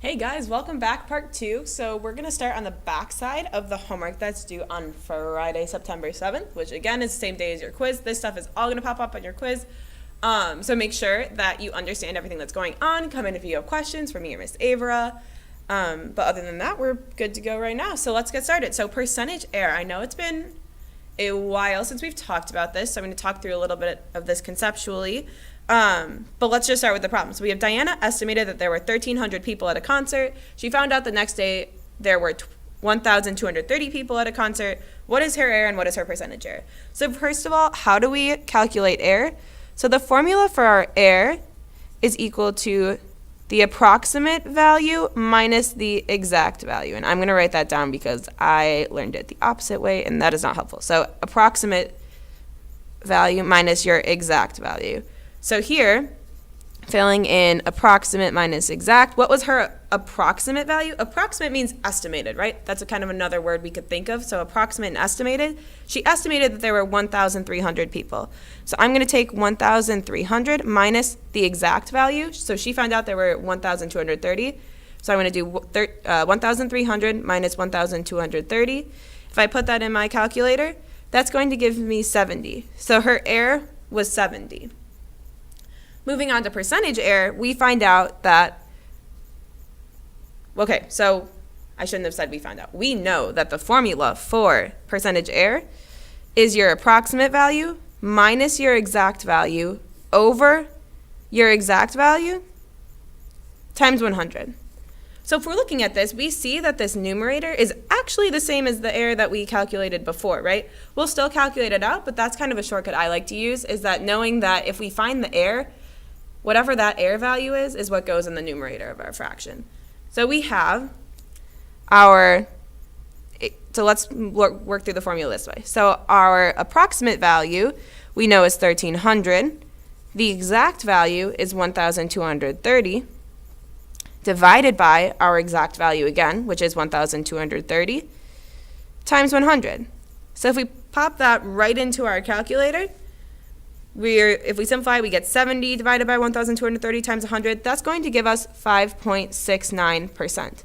Hey guys, welcome back, part two. So we're going to start on the back side of the homework that's due on Friday, September 7th, which again is the same day as your quiz. This stuff is all going to pop up on your quiz. So make sure that you understand everything that's going on. Come in if you have questions for me or Miss Avera. But other than that, we're good to go right now. So let's get started. So percentage error. I know it's been a while since we've talked about this, so I'm going to talk through a little bit of this conceptually. But let's just start with the problem. So we have Diana estimated that there were 1,300 people at a concert. She found out the next day there were 1,230 people at a concert. What is her error and what is her percentage error? So first of all, how do we calculate error? So the formula for our error is equal to the approximate value minus the exact value. And I'm going to write that down because I learned it the opposite way, and that is not helpful. So approximate value minus your exact value. So here, filling in approximate minus exact, what was her approximate value? Approximate means estimated, right? That's a kind of another word we could think of. So approximate and estimated. She estimated that there were 1,300 people. So I'm going to take 1,300 minus the exact value. So she found out there were 1,230. So I'm going to do 1,300 minus 1,230. If I put that in my calculator, that's going to give me 70. So her error was 70. Moving on to percentage error, we find out that, okay, so I shouldn't have said we found out. We know that the formula for percentage error is your approximate value minus your exact value over your exact value times 100. So if we're looking at this, we see that this numerator is actually the same as the error that we calculated before, right? We'll still calculate it out, but that's kind of a shortcut I like to use, is that knowing that if we find the error, whatever that error value is what goes in the numerator of our fraction. So we have our, so let's work through the formula this way. So our approximate value we know is 1,300. The exact value is 1,230 divided by our exact value again, which is 1,230 times 100. So if we pop that right into our calculator, if we simplify, we get 70 divided by 1,230 times 100. That's going to give us 5.69%.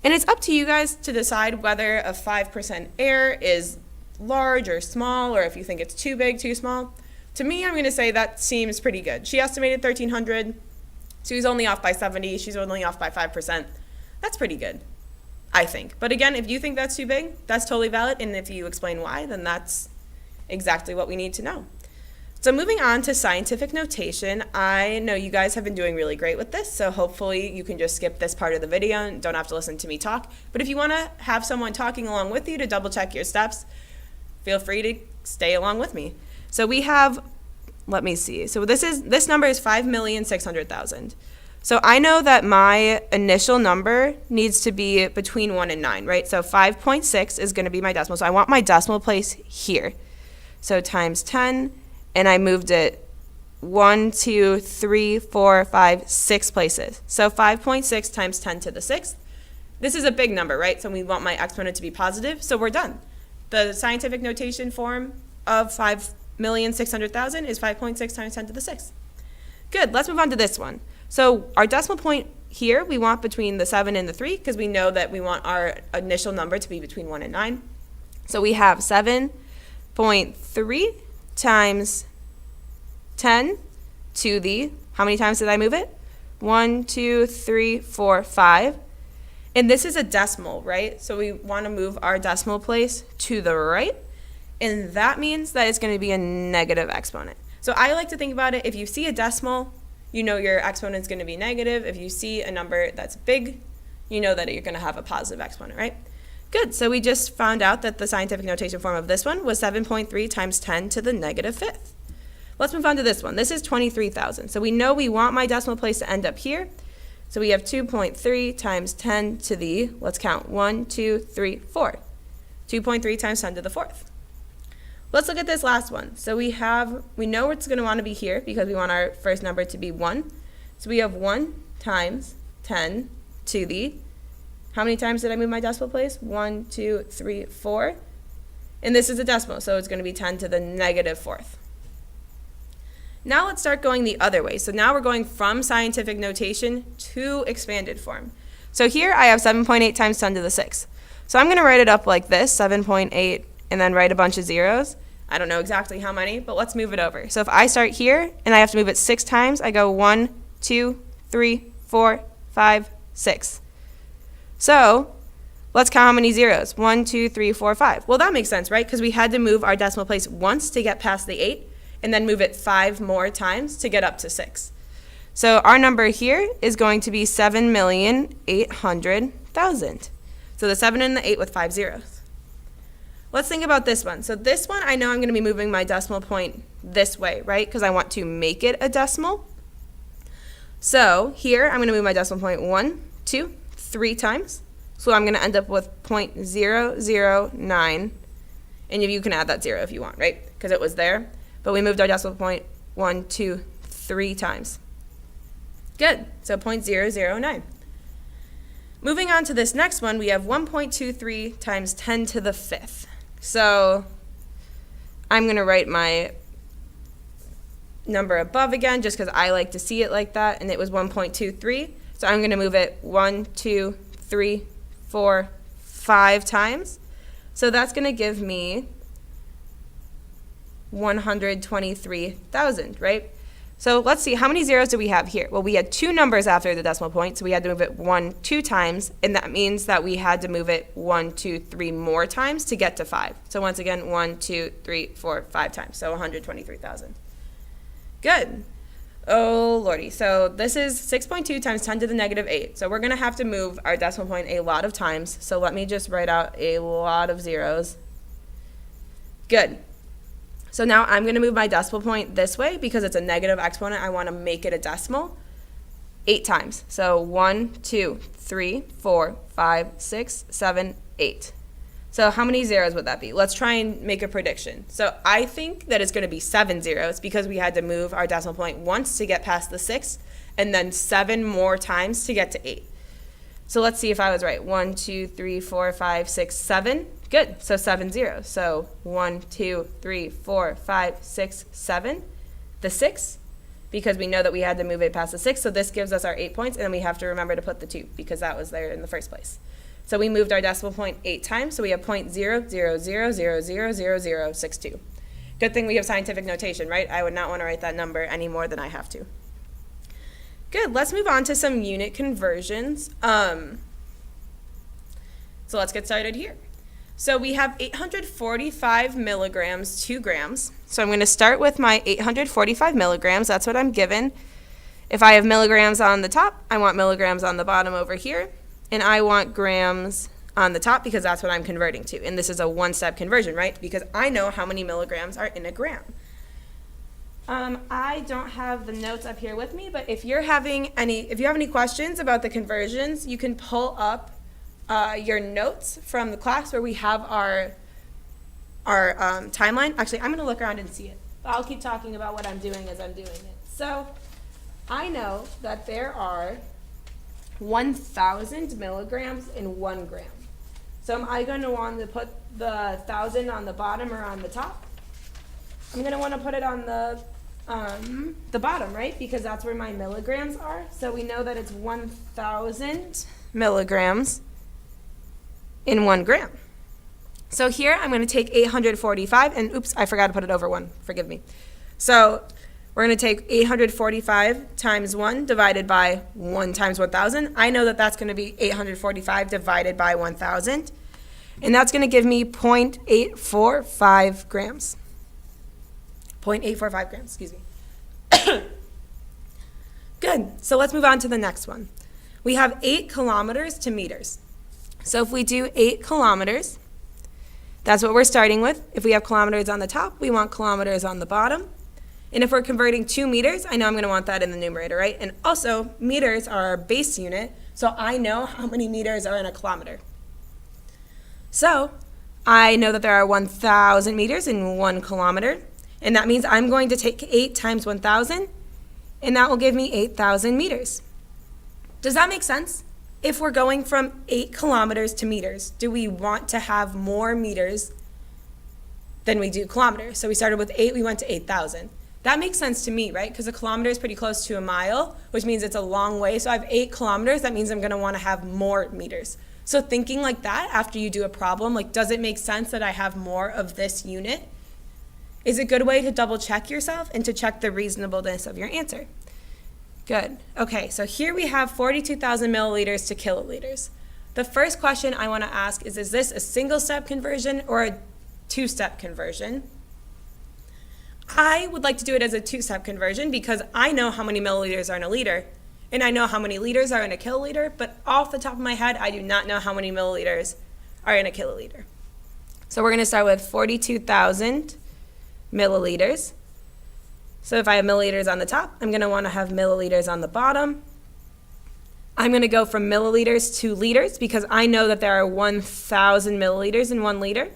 And it's up to you guys to decide whether a 5% error is large or small, or if you think it's too big, too small. To me, I'm going to say that seems pretty good. She estimated 1,300. She's only off by 70. She's only off by 5%. That's pretty good, I think. But again, if you think that's too big, that's totally valid. And if you explain why, then that's exactly what we need to know. So moving on to scientific notation, I know you guys have been doing really great with this, so hopefully you can just skip this part of the video and don't have to listen to me talk. But if you want to have someone talking along with you to double check your steps, feel free to stay along with me. So we have, let me see, so this number is 5,600,000. So I know that my initial number needs to be between 1 and 9, right? So 5.6 is going to be my decimal, so I want my decimal place here. So times 10. And I moved it 1, 2, 3, 4, 5, 6 places. So 5.6 times 10 to the 6th. This is a big number, right? So we want my exponent to be positive, so we're done. The scientific notation form of 5,600,000 is 5.6 times 10 to the 6th. Good, let's move on to this one. So our decimal point here, we want between the 7 and the 3, because we know that we want our initial number to be between 1 and 9. So we have 7.3 times 10 to the, how many times did I move it? 1, 2, 3, 4, 5. And this is a decimal, right? So we want to move our decimal place to the right. And that means that it's going to be a negative exponent. So I like to think about it, if you see a decimal, you know your exponent is going to be negative. If you see a number that's big, you know that you're going to have a positive exponent, right? Good, so we just found out that the scientific notation form of this one was 7.3 times 10 to the negative 5th. Let's move on to this one. This is 23,000. So we know we want my decimal place to end up here. So we have 2.3 times 10 to the, let's count, 1, 2, 3, 4. 2.3 times 10 to the 4th. Let's look at this last one. So we know it's going to want to be here because we want our first number to be 1. So we have 1 times 10 to the, how many times did I move my decimal place? 1, 2, 3, 4. And this is a decimal, so it's going to be 10 to the negative 4th. Now let's start going the other way. So now we're going from scientific notation to expanded form. So here I have 7.8 times 10 to the 6th. So I'm going to write it up like this, 7.8, and then write a bunch of zeros. I don't know exactly how many, but let's move it over. So if I start here and I have to move it 6 times, I go 1, 2, 3, 4, 5, 6. So let's count how many zeros. 1, 2, 3, 4, 5. Well, that makes sense, right? Because we had to move our decimal place once to get past the 8, and then move it 5 more times to get up to 6. So our number here is going to be 7,800,000. So the 7 and the 8 with 5 zeros. Let's think about this one. So this one, I know I'm going to be moving my decimal point this way, right? Because I want to make it a decimal. So here, I'm going to move my decimal point 1, 2, 3 times. So I'm going to end up with 0.009. And you can add that 0 if you want, right? Because it was there. But we moved our decimal point 1, 2, 3 times. Good. So 0.009. Moving on to this next one, we have 1.23 times 10 to the 5th. So I'm going to write my number above again just because I like to see it like that, and it was 1.23. So I'm going to move it 1, 2, 3, 4, 5 times. So that's going to give me 123,000, right? So let's see, how many zeros do we have here? Well, we had 2 numbers after the decimal point, so we had to move it 1, 2 times, and that means that we had to move it 1, 2, 3 more times to get to 5. So once again, 1, 2, 3, 4, 5 times, so 123,000. Good. Oh, lordy. So this is 6.2 times 10 to the negative 8. So we're going to have to move our decimal point a lot of times, so let me just write out a lot of zeros. Good. So now I'm going to move my decimal point this way because it's a negative exponent. I want to make it a decimal 8 times. So 1, 2, 3, 4, 5, 6, 7, 8. So how many zeros would that be? Let's try and make a prediction. So I think that it's going to be 7 zeros because we had to move our decimal point once to get past the 6 and then 7 more times to get to 8. So let's see if I was right. 1, 2, 3, 4, 5, 6, 7. Good. So 7 zeros. So 1, 2, 3, 4, 5, 6, 7. The 6, because we know that we had to move it past the 6. So this gives us our 8 points, and then we have to remember to put the 2 because that was there in the first place. So we moved our decimal point 8 times. So we have 0.000000062. Good thing we have scientific notation, right? I would not want to write that number any more than I have to. Good. Let's move on to some unit conversions. So let's get started here. So we have 845 milligrams, 2 grams. So I'm going to start with my 845 milligrams. That's what I'm given. If I have milligrams on the top, I want milligrams on the bottom over here. And I want grams on the top because that's what I'm converting to. And this is a one-step conversion, right? Because I know how many milligrams are in a gram. I don't have the notes up here with me, but if you have any questions about the conversions, you can pull up your notes from the class where we have our timeline. Actually, I'm going to look around and see it. But I'll keep talking about what I'm doing as I'm doing it. So I know that there are 1,000 milligrams in 1 gram. So am I going to want to put the 1,000 on the bottom or on the top? I'm going to want to put it on the bottom, right? Because that's where my milligrams are. So we know that it's 1,000 milligrams in 1 gram. So here I'm going to take 845, and oops, I forgot to put it over 1. Forgive me. So we're going to take 845 times 1 divided by 1 times 1,000. I know that that's going to be 845 divided by 1,000, and that's going to give me 0.845 grams. 0.845 grams, excuse me. Good. So let's move on to the next one. We have 8 kilometers to meters. So if we do 8 kilometers, that's what we're starting with. If we have kilometers on the top, we want kilometers on the bottom. And if we're converting 2 meters, I know I'm going to want that in the numerator, right? And also, meters are our base unit, so I know how many meters are in a kilometer. So I know that there are 1,000 meters in 1 kilometer, and that means I'm going to take 8 times 1,000, and that will give me 8,000 meters. Does that make sense? If we're going from 8 kilometers to meters, do we want to have more meters than we do kilometers? So we started with 8, we went to 8,000. That makes sense to me, right? Because a kilometer is pretty close to a mile, which means it's a long way. So I have 8 kilometers. That means I'm going to want to have more meters. So thinking like that after you do a problem, like, does it make sense that I have more of this unit? Is a good way to double check yourself and to check the reasonableness of your answer. Good. Okay, so here we have 42,000 milliliters to kiloliters. The first question I want to ask is this a single-step conversion or a two-step conversion? I would like to do it as a two-step conversion because I know how many milliliters are in a liter, and I know how many liters are in a kiloliter, but off the top of my head, I do not know how many milliliters are in a kiloliter. So we're going to start with 42,000 milliliters. So if I have milliliters on the top, I'm going to want to have milliliters on the bottom. I'm going to go from milliliters to liters because I know that there are 1,000 milliliters in 1 liter.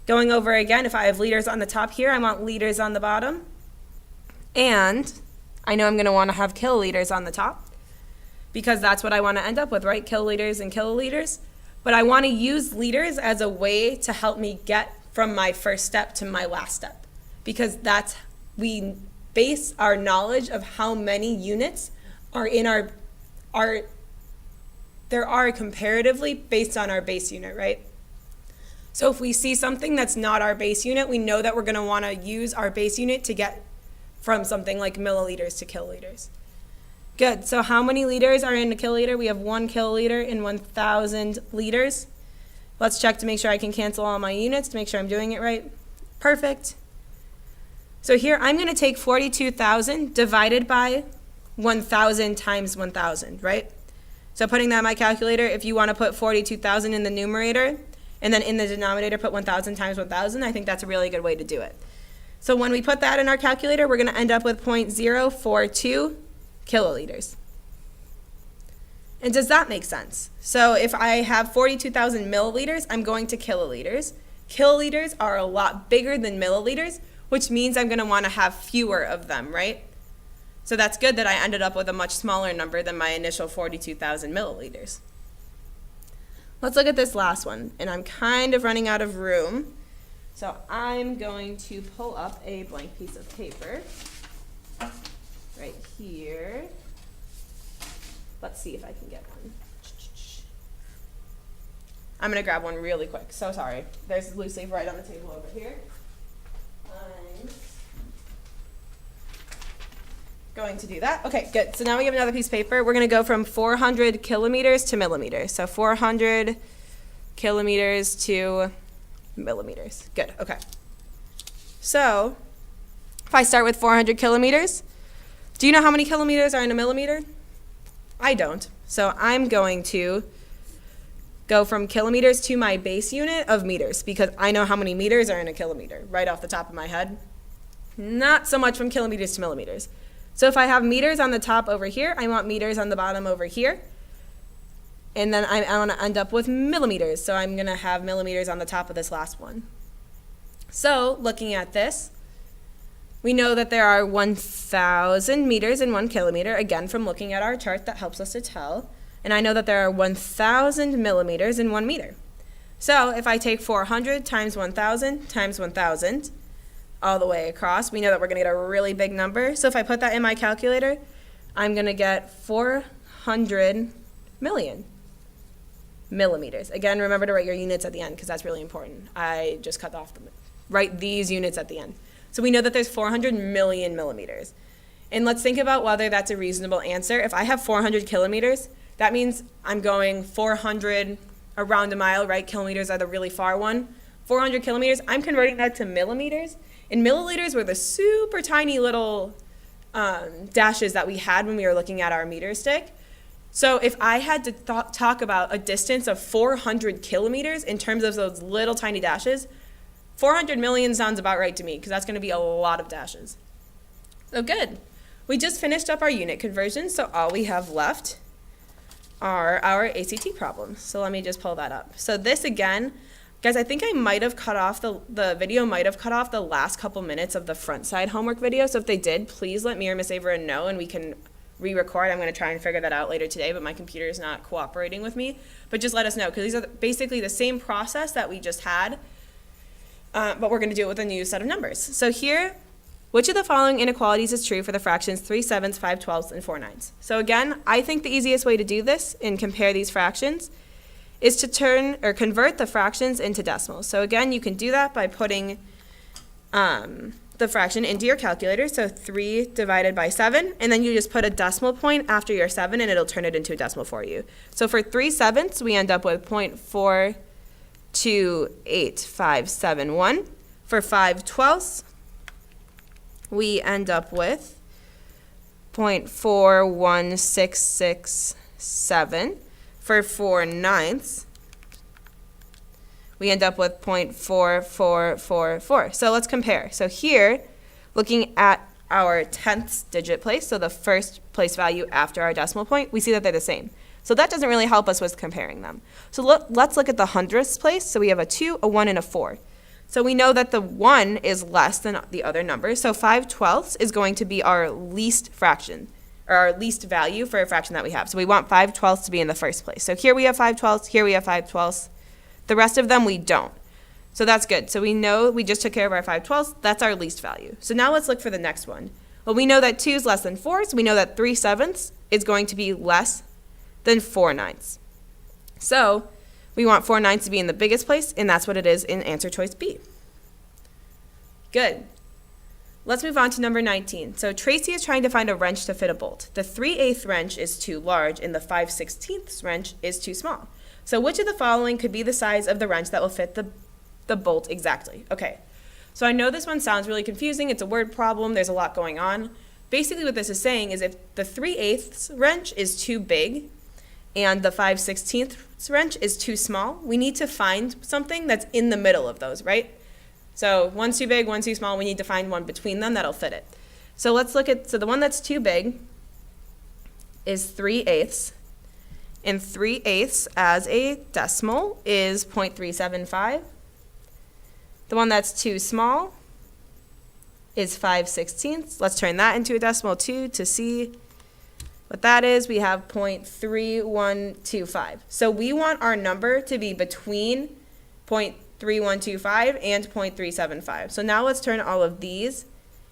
Going over again, if I have liters on the top here, I want liters on the bottom. And I know I'm going to want to have kiloliters on the top because that's what I want to end up with, right? Kiloliters and kiloliters. But I want to use liters as a way to help me get from my first step to my last step because we base our knowledge of how many units are in there are comparatively based on our base unit, right? So if we see something that's not our base unit, we know that we're going to want to use our base unit to get from something like milliliters to kiloliters. Good. So how many liters are in a kiloliter? We have 1 kiloliter in 1,000 liters. Let's check to make sure I can cancel all my units to make sure I'm doing it right. Perfect. So here I'm going to take 42,000 divided by 1,000 times 1,000, right? So putting that in my calculator, if you want to put 42,000 in the numerator, and then in the denominator put 1,000 times 1,000, I think that's a really good way to do it. So when we put that in our calculator, we're going to end up with 0.042 kiloliters. And does that make sense? So if I have 42,000 milliliters, I'm going to kiloliters. Kiloliters are a lot bigger than milliliters, which means I'm going to want to have fewer of them, right? So that's good that I ended up with a much smaller number than my initial 42,000 milliliters. Let's look at this last one, and I'm kind of running out of room, so I'm going to pull up a blank piece of paper right here. Let's see if I can get one. I'm going to grab one really quick. So sorry. There's a loose leaf right on the table over here. I'm going to do that. Okay, good. So now we have another piece of paper. We're going to go from 400 kilometers to millimeters. So 400 kilometers to millimeters. Good. Okay. So if I start with 400 kilometers, do you know how many kilometers are in a millimeter? I don't. So I'm going to go from kilometers to my base unit of meters because I know how many meters are in a kilometer right off the top of my head. Not so much from kilometers to millimeters. So if I have meters on the top over here, I want meters on the bottom over here. And then I want to end up with millimeters. So I'm going to have millimeters on the top of this last one. So looking at this, we know that there are 1,000 meters in 1 kilometer, again from looking at our chart that helps us to tell. And I know that there are 1,000 millimeters in 1 meter. So if I take 400 times 1,000 times 1,000, all the way across, we know that we're going to get a really big number. So if I put that in my calculator, I'm going to get 400 million millimeters. Again, remember to write your units at the end because that's really important. I just cut off write these units at the end. So we know that there's 400 million millimeters. And let's think about whether that's a reasonable answer. If I have 400 kilometers, that means I'm going 400 around a mile, right? Kilometers are the really far one. 400 kilometers, I'm converting that to millimeters. And milliliters were the super tiny little dashes that we had when we were looking at our meter stick. So if I had to talk about a distance of 400 kilometers in terms of those little tiny dashes, 400 million sounds about right to me because that's going to be a lot of dashes. So good. We just finished up our unit conversion, so all we have left are our ACT problems. So let me just pull that up. So this again, guys, I think I might have cut off the video might have cut off the last couple minutes of the front side homework video. So if they did, please let me or Miss Avera know and we can re-record. I'm going to try and figure that out later today, but my computer is not cooperating with me. But just let us know because these are basically the same process that we just had, but we're going to do it with a new set of numbers. So here Which of the following inequalities is true for the fractions 3/7, 5/12, and 4/9? So again, I think the easiest way to do this and compare these fractions is to convert the fractions into decimals. So again, you can do that by putting the fraction into your calculator. So 3 divided by 7, and then you just put a decimal point after your 7, and it'll turn it into a decimal for you. So for 3/7, we end up with 0.42857. For 5/12, we end up with 0.41667. For 4/9, we end up with 0.4444. So let's compare. So here, looking at our tenths digit place, so the first place value after our decimal point, we see that they're the same. So that doesn't really help us with comparing them. So let's look at the hundredths place. So we have a 2, a 1, and a 4. So we know that the 1 is less than the other numbers. So 5/12 is going to be our least fraction, or our least value for a fraction that we have. So we want 5/12 to be in the first place. So here we have 5/12, here we have 5/12. The rest of them we don't. So that's good. So we know we just took care of our 5/12. That's our least value. So now let's look for the next one. Well, we know that 2 is less than 4, so we know that 3/7 is going to be less than 4/9. So we want 4/9 to be in the biggest place, and that's what it is in answer choice B. Good. Let's move on to number 19. So Tracy is trying to find a wrench to fit a bolt. The 3/8 wrench is too large, and the 5/16 wrench is too small. So which of the following could be the size of the wrench that will fit the bolt exactly? Okay, so I know this one sounds really confusing. It's a word problem. There's a lot going on. Basically what this is saying is if the 3/8 wrench is too big and the 5/16 wrench is too small, we need to find something that's in the middle of those, right? So one's too big, one's too small. We need to find one between them that'll fit it. So let's look at, so the one that's too big is 3/8. And 3/8 as a decimal is 0.375. The one that's too small is 5/16. Let's turn that into a decimal too to see what that is. We have 0.3125. So we want our number to be between 0.3125 and 0.375. So now let's turn all of these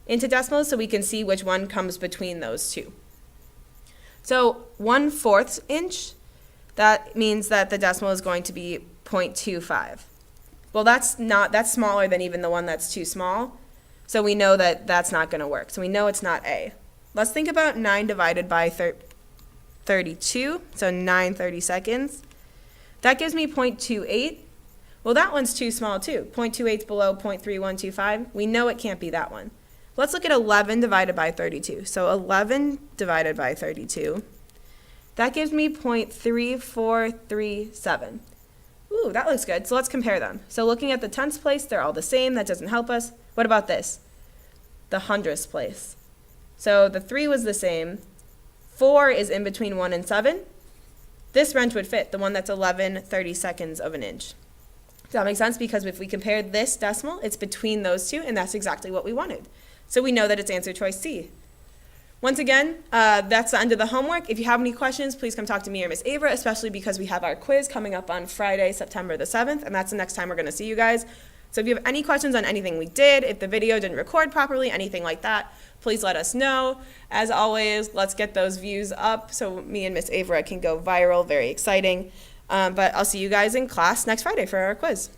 into decimals so we can see which one comes between those two. So 1/4 inch, that means that the decimal is going to be 0.25. Well, that's smaller than even the one that's too small. So we know that that's not going to work. So we know it's not A. Let's think about 9 divided by 32. So 9 32nds. That gives me 0.28. Well, that one's too small too. 0.28 is below 0.3125. We know it can't be that one. Let's look at 11 divided by 32. So 11 divided by 32. That gives me 0.3437. Ooh, that looks good. So let's compare them. So looking at the tenths place, they're all the same. That doesn't help us. What about this? The hundredths place. So the 3 was the same. 4 is in between 1 and 7. This wrench would fit, the one that's 11 32nds of an inch. Does that make sense? Because if we compare this decimal, it's between those two, and that's exactly what we wanted. So we know that it's answer choice C. Once again, that's the end of the homework. If you have any questions, please come talk to me or Miss Avra, especially because we have our quiz coming up on Friday, September the 7th, and that's the next time we're going to see you guys. So if you have any questions on anything we did, if the video didn't record properly, anything like that, please let us know. As always, let's get those views up so me and Miss Avra can go viral. Very exciting. But I'll see you guys in class next Friday for our quiz.